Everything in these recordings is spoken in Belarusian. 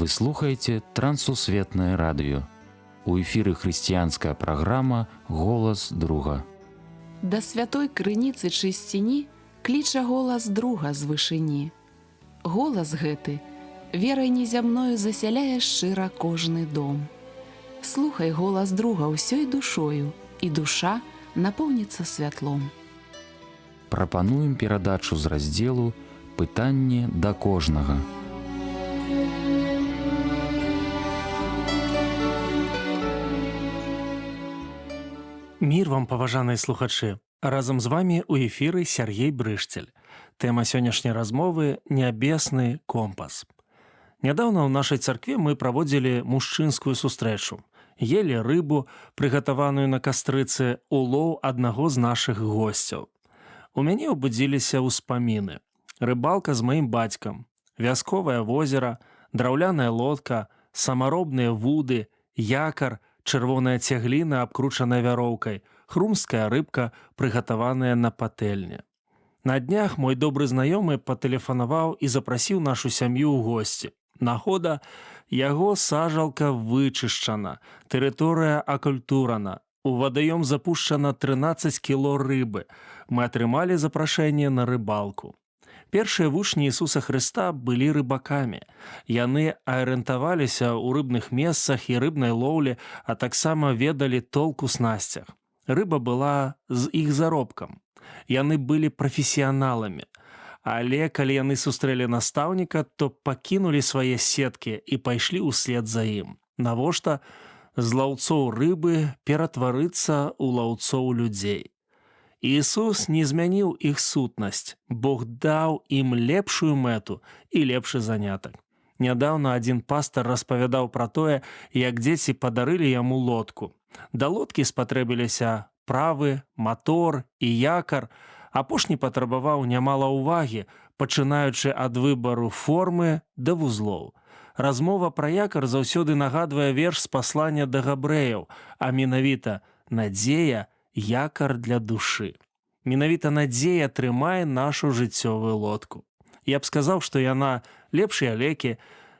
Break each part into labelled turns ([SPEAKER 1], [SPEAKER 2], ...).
[SPEAKER 1] Вы слухаеце Трансусветнае радыё. У эфіры хрысціянская праграма «Голас друга».
[SPEAKER 2] Да святой крыніцы чысціні кліча голас друга з вышыні. Голас гэты верай незямною засяляе шчыра кожны дом. Слухай голас друга ўсёй душою, і душа напоўніцца святлом.
[SPEAKER 1] Прапануем перадачу з раздзелу «Пытанне да кожнага».
[SPEAKER 3] Мір вам, паважаныя слухачы! Разам з вамі ў эфіры Сергей Брышцель. Тэма сённяшняй размовы – нябесны компас. Нядаўна ў нашай царкве мы праводзілі мужчынскую сустрэчу. Елі рыбу, прыгатаваную на кастрыцы, улоў аднаго з нашых госцяў. У мяне ўбудзіліся ўспаміны. Рыбалка з маім бацькам, вясковае возера, драўляная лодка, самаробныя вуды, якар, чырвоная цягліна, абкручаная вяроўкай, хрумская рыбка, прыгатаваная на патэльне. На днях мой добры знаёмы патэлефанаваў і запрасіў нашу сям'ю ў госці. Нагода, яго сажалка вычышчана, тэрыторыя акультурана, у вадаём запушчана 13 кіло рыбы. Мы атрымалі запрашэнне на рыбалку. Першыя вучні Ісуса Хрыста былі рыбакамі. Яны арыентаваліся ў рыбных месцах і рыбнай лоўлі, а таксама ведалі толк у снасцях. Рыба была з іх заробкам. Яны былі прафесіяналамі. Але калі яны сустрэлі настаўніка, то пакінулі свае сеткі і пайшлі ўслед за ім. Навошта з лаўцоў рыбы ператварыцца ў лаўцоў людзей? Ісус не змяніў іх сутнасць. Бог даў ім лепшую мэту і лепшы занятак. Нядаўна адзін пастар распавядаў пра тое, як дзеці падарылі яму лодку. Да лодкі спатрэбіліся правы, матор і якар. Апошні патрабаваў нямала ўвагі, пачынаючы ад выбару формы да вузлоў. Размова пра якар заўсёды нагадвае верш з паслання да габрэяў, а менавіта «Надзея – якар для душы». Менавіта надзея трымае нашу жыццёвую лодку. Я б сказаў, што яна лепшыя лекі,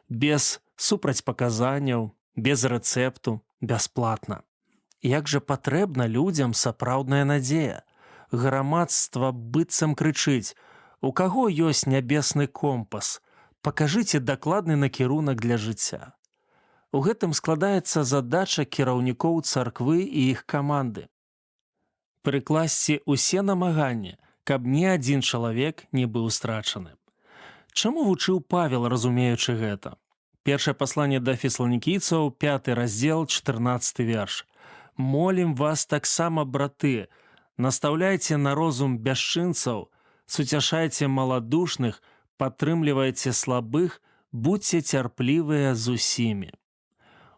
[SPEAKER 3] без супрацьпаказанняў, без рэцэпту, бясплатна. Як жа патрэбна людзям сапраўдная надзея? Грамадства быццам крычыць: «У каго ёсць нябесны компас? Пакажыце дакладны накірунак для жыцця». У гэтым складаецца задача кіраўнікоў царквы і іх каманды. Прыкласці ўсе намаганні, каб ні адзін чалавек не быў страчаны. Чаму вучыў Павел, разумеючы гэта? Першае пасланне да фессаланікійцаў, 5 раздзел, 14 верш. «Молім вас таксама, браты, настаўляйце на розум бясчынцаў, суцяшайце маладушных, падтрымлівайце слабых, будзьце цярплівыя з усімі».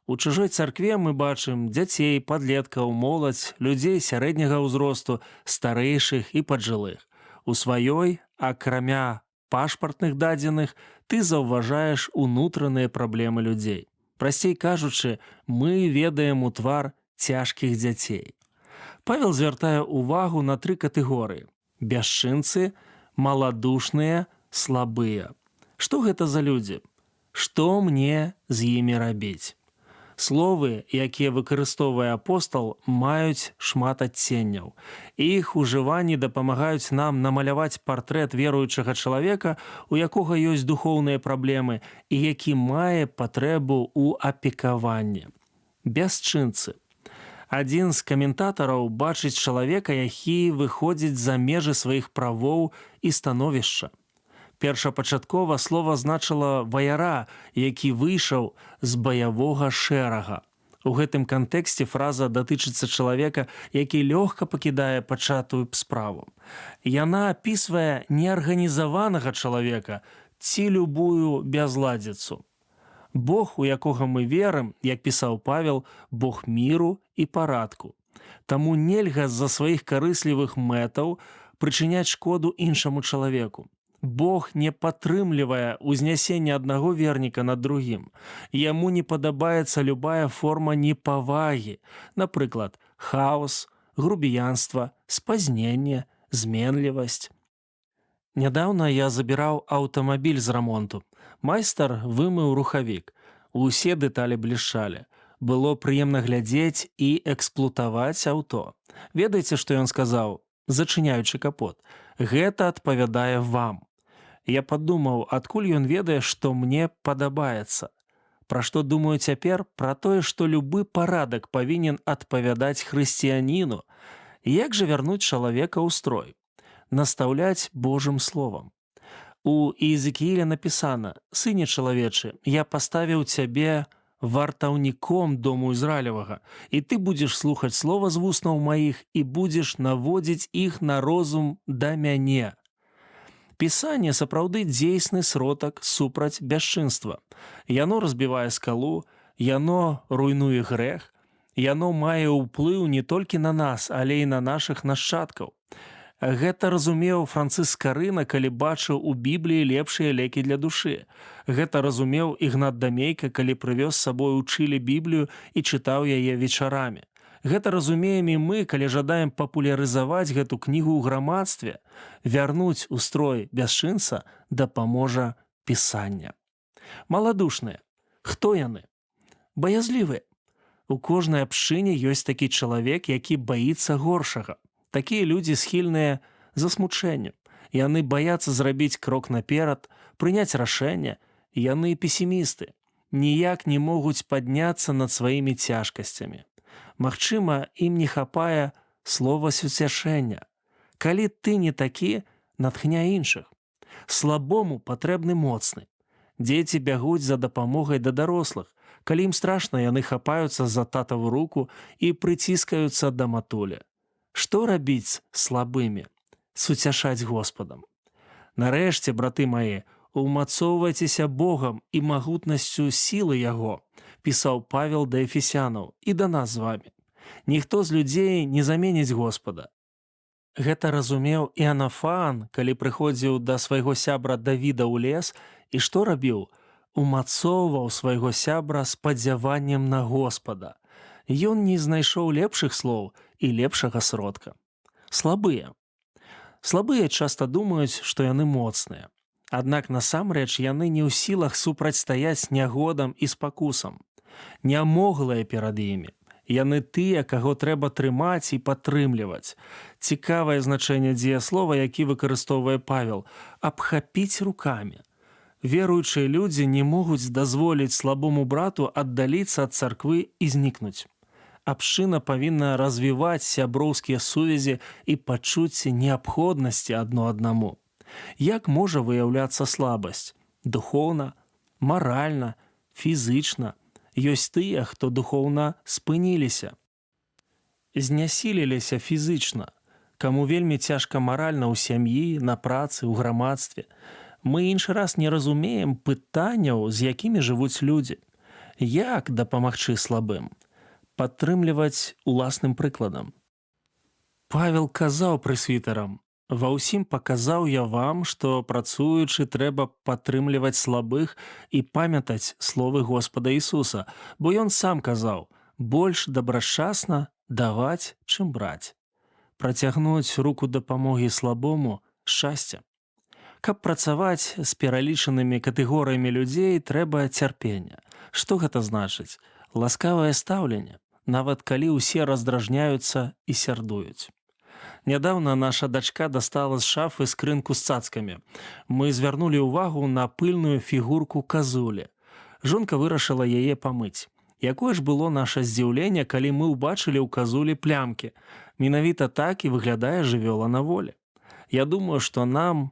[SPEAKER 3] У чужой царкве мы бачым дзяцей, падлеткаў, моладзь, людзей сярэдняга ўзросту, старэйшых і паджылых. У сваёй, акрамя пашпартных дадзеных, ты заўважаеш унутраныя праблемы людзей. Прасцей кажучы, мы ведаем у твар цяжкіх дзяцей. Павел звяртае ўвагу на 3 катэгорыі: бясчынцы, маладушныя, слабыя. Што гэта за людзі? Што мне з імі рабіць? Словы, якія выкарыстоўвае апостал, маюць шмат адценняў. Іх ужыванні дапамагаюць нам намаляваць партрэт веруючага чалавека, у якога ёсць духоўныя праблемы і які мае патрэбу ў апекаванні. Бясчынцы. Адзін з каментатараў бачыць чалавека, які выходзіць за межы сваіх правоў і становішча. Першапачаткова слова значыла «ваяра», які выйшаў з баявога шэрага. У гэтым кантэксце фраза датычыцца чалавека, які лёгка пакідае пачатую справу. Яна апісвае неарганізаванага чалавека ці любую бязладзіцу. Бог, у якога мы верым, як пісаў Павел, Бог міру і парадку. Таму нельга з-за сваіх карыслівых мэтаў прычыняць шкоду іншаму чалавеку. Бог не падтрымлівае ўзнясенне аднаго верніка над другім. Яму не падабаецца любая форма непавагі, напрыклад, хаос, грубіянства, спазненне, зменлівасць. Нядаўна я забіраў аўтамабіль з рамонту. Майстар вымыў рухавік. Усе дэталі блішчалі. Было прыемна глядзець і эксплуатаваць аўто. Ведаеце, што ён сказаў, зачыняючы капот? Гэта адпавядае вам. Я падумаў, адкуль ён ведае, што мне падабаецца. Пра што думаю цяпер? Пра тое, што любы парадак павінен адпавядаць хрысціяніну. Як жа вярнуць чалавека ў строй? Настаўляць Божым словам. У Іезекііля напісана: «Сыне чалавечы, я паставіў цябе вартаўніком дому Ізраілевага, і ты будзеш слухаць слова з вуснаў маіх і будзеш наводзіць іх на розум да мяне». Пісанне сапраўды дзейсны сродак супраць бясчынства. Яно разбівае скалу, яно руйнуе грэх, яно мае ўплыў не толькі на нас, але і на нашых нашчадкаў. Гэта разумеў Францыск Скарына, калі бачыў у Бібліі лепшыя лекі для душы. Гэта разумеў Ігнат Дамейка, калі прывёз з сабой у Чылі Біблію і чытаў яе вечарамі. Гэта разумеем і мы, калі жадаем папулярызаваць гэту кнігу ў грамадстве. Вярнуць у строй бясчынца дапаможа пісання. Маладушныя. Хто яны? Баязлівыя. У кожнай абшчыне ёсць такі чалавек, які баіцца горшага. Такія людзі схільныя засмучэнню. Яны баяцца зрабіць крок наперад, прыняць рашэнне. Яны песімісты. Ніяк не могуць падняцца над сваімі цяжкасцямі. Магчыма, ім не хапае слова суцяшэння. Калі ты не такі, натхняй іншых. Слабому патрэбны моцны. Дзеці бягуць за дапамогай да дарослых. Калі ім страшна, яны хапаюцца за татаву руку і прыціскаюцца да матулі. Што рабіць слабымі? Суцяшаць Господам. Нарэшце, браты мае, умацоўвайцеся Богам і магутнасцю сілы Яго, пісаў Павел да эфесянаў і да нас з вамі. Ніхто з людзей не заменіць Господа. Гэта разумеў і Анафан, калі прыходзіў да свайго сябра Давіда ў лес, і што рабіў? Умацоўваў свайго сябра спадзяваннем на Господа. Ён не знайшоў лепшых слоў і лепшага сродка. Слабыя. Слабыя часта думаюць, што яны моцныя. Аднак насамрэч яны не ў сілах супрацьстаяць нягодам і спакусам. Нямоглыя перад імі. Яны тыя, каго трэба трымаць і падтрымліваць. Цікавае значэнне дзеяслова, які выкарыстоўвае Павел – абхапіць рукамі. Веруючыя людзі не могуць дазволіць слабому брату аддаліцца ад царквы і знікнуць. Абшчына павінна развіваць сяброўскія сувязі і пачуцці неабходнасці адно аднаму. Як можа выяўляцца слабасць? Духоўна, маральна, фізычна. Ёсць тыя, хто духоўна спыніліся. Знясіліліся фізычна. Каму вельмі цяжка маральна ў сям'і, на працы, у грамадстве. Мы іншы раз не разумеем пытанняў, з якімі жывуць людзі. Як дапамагчы слабым? Падтрымліваць уласным прыкладам. Павел казаў прэсвітарам: «Ва ўсім паказаў я вам, што працуючы трэба падтрымліваць слабых і памятаць словы Господа Ісуса, бо ён сам казаў: больш дабрачасна даваць, чым браць. Працягнуць руку дапамогі слабому – шчасце. Каб працаваць з пералічанымі катэгорыямі людзей, трэба цярпення. Што гэта значыць? Ласкавае стаўленне, нават калі ўсе раздражняюцца і сярдуюць. Нядаўна наша дачка дастала з шафы скрынку з цацкамі. Мы звярнулі ўвагу на пыльную фігурку казулі. Жонка вырашыла яе памыць. Якое ж было наша здзіўленне, калі мы ўбачылі ў казулі плямкі. Менавіта так і выглядае жывёла на волі. Я думаю, што нам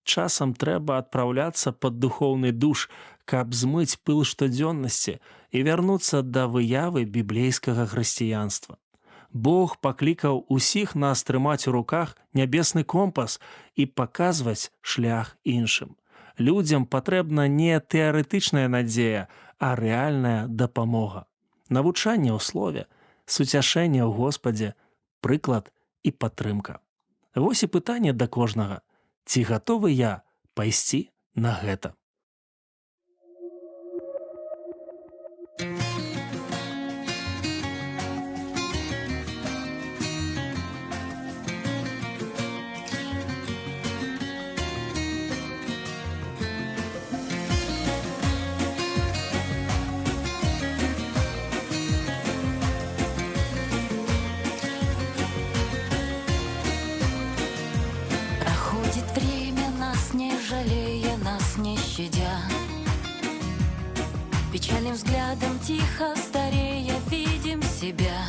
[SPEAKER 3] часам трэба адпраўляцца пад духоўны душ, каб змыць пыл штодзённасці і вярнуцца да выявы біблейскага хрысціянства. Бог паклікаў усіх нас трымаць у руках нябесны компас і паказваць шлях іншым. Людзям патрэбна не тэарэтычная надзея, а рэальная дапамога. Навучанне ў слове, суцяшэнне ў Господзе, прыклад і падтрымка. Вось і пытанне да кожнага. Ці гатовы я пайсці на гэта?
[SPEAKER 4] взглядом тихо старея видим себя.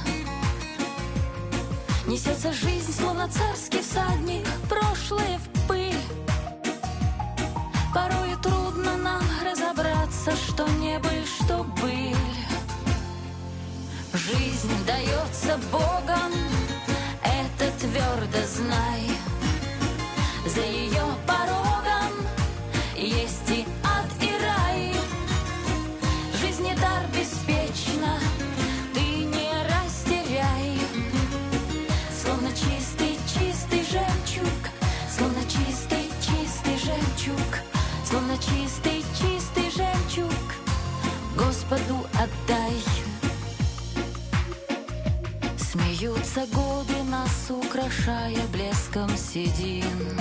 [SPEAKER 4] Несется жизнь, словно царский всадник, прошлое в пыль. Порою трудно нам разобраться, что не быль, что быль. Жизнь дается Богом, это твердо знай. За ее порогом есть и ад, и рай. Жизни дар беспечно, ты не растеряй. Словно чистый, чистый жемчуг, словно чистый, чистый жемчуг, словно чистый, чистый жемчуг, Господу отдай. Смеются годы, нас украшая блеском седин.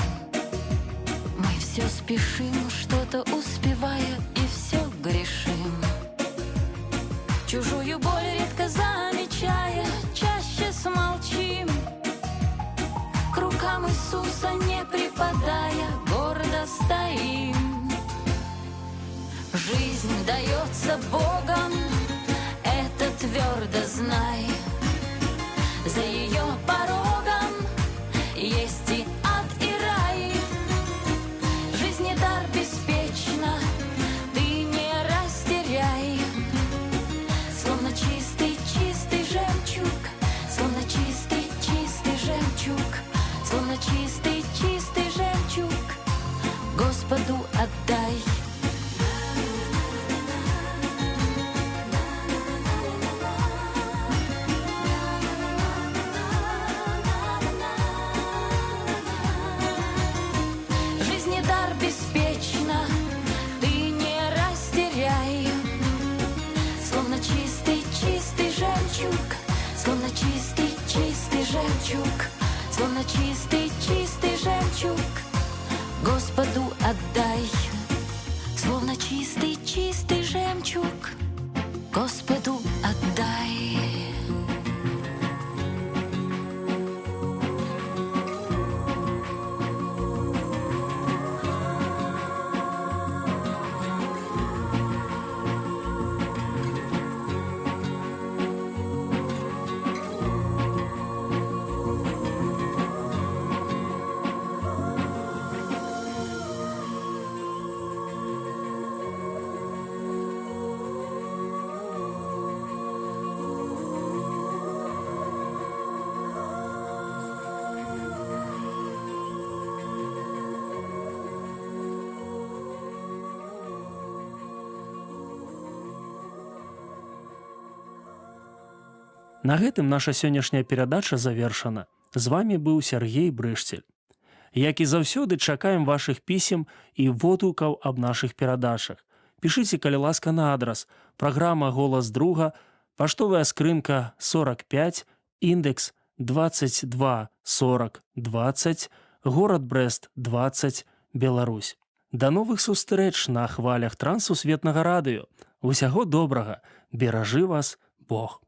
[SPEAKER 4] Мы все спешим, что-то успевая, и все грешим. Чужую боль редко замечая, чаще смолчим. К рукам Иисуса не припадая, гордо стоим. Жизнь дается Богом, это твердо знай. За ее порогом есть и ад, и рай. Жизни дар беспечно, ты не растеряй. Словно чистый, чистый жемчуг, словно чистый, чистый жемчуг, словно чистый, чистый жемчуг, Господу отдай. Беспечно, ты не растеряй. Словно чистый, чистый жемчуг, словно чистый, чистый жемчуг, словно чистый, чистый жемчуг, Господу отдай. Словно чистый, чистый жемчуг, Господу отдай.
[SPEAKER 3] На гэтым наша сённяшняя перадача завершана. З вами быў Сяргей Брышцель. Як і заўсёды, чакаем вашых пісем і водгукаў аб нашых перадачах. Пішыце, калі ласка, на адрас. Праграма «Голас друга», паштовая скрынка 45, індекс 22 40 20, горад Брэст 20, Беларусь. Да новых сустрэч на хвалях Трансусветнага радыё. Усяго добрага. Беражы вас Бог.